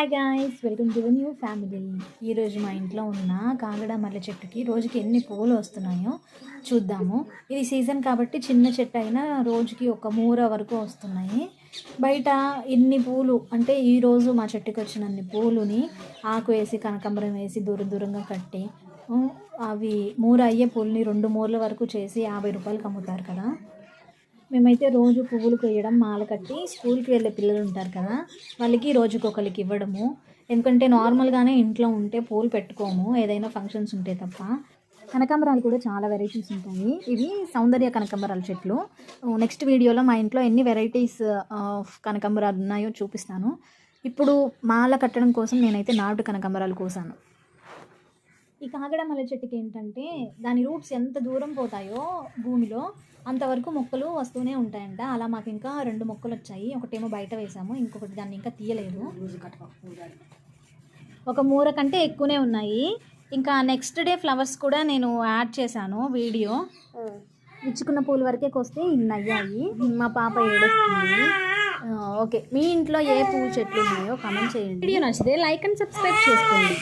Hi guys, welcome to the new family. ఈరోజు మా ఇంట్లో ఉన్న కాగడ మల్లె చెట్టుకి రోజుకి ఎన్ని పువ్వులు వస్తున్నాయో చూద్దాము. ఇది సీజన్ కాబట్టి చిన్న చెట్టు అయినా రోజుకి ఒక మూర వరకు వస్తున్నాయి. బయట ఇన్ని పూలు అంటే ఈరోజు మా చెట్టుకి వచ్చినన్ని పూలుని ఆకు వేసి కనకాంబరం వేసి దూరం దూరంగా కట్టి అవి మూర అయ్యే పూలని 2 మూరల వరకు చేసి 50 రూపాయలకి అమ్ముతారు కదా. మేమైతే రోజు పువ్వులు కొయ్యడం, మాల కట్టి స్కూల్కి వెళ్ళే పిల్లలు ఉంటారు కదా, వాళ్ళకి రోజుకొకరికి ఇవ్వడము. ఎందుకంటే నార్మల్గానే ఇంట్లో ఉంటే పూలు పెట్టుకోము, ఏదైనా ఫంక్షన్స్ ఉంటే తప్ప. కనకాంబరాలు కూడా చాలా వెరైటీస్ ఉంటాయి. ఇవి సౌందర్య కనకాంబరాల చెట్లు. నెక్స్ట్ వీడియోలో మా ఇంట్లో ఎన్ని వెరైటీస్ ఆఫ్ కనకాంబరాలు ఉన్నాయో చూపిస్తాను. ఇప్పుడు మాల కట్టడం కోసం నేనైతే నాటు కనకాంబరాలు కోసాను. ఈ కాగడ మల్లె చెట్టుకి ఏంటంటే దాని రూట్స్ ఎంత దూరం పోతాయో భూమిలో అంతవరకు మొక్కలు వస్తూనే ఉంటాయంట. అలా మాకు ఇంకా 2 మొక్కలు వచ్చాయి. ఒకటేమో బయట వేసాము, ఇంకొకటి దాన్ని ఇంకా తీయలేదు. ఒక మూర కంటే ఎక్కువనే ఉన్నాయి. ఇంకా నెక్స్ట్ డే ఫ్లవర్స్ కూడా నేను యాడ్ చేశాను వీడియో. ఇచ్చుకున్న పూల వరకే కోస్తే ఇన్ని అయ్యాయి. మా పాప ఏడుస్తుంది. ఓకే, మీ ఇంట్లో ఏ పువ్వు చెట్లు ఉన్నాయో కామెంట్ చేయండి. వీడియో నచ్చితే లైక్ అండ్ సబ్స్క్రైబ్ చేసుకోండి.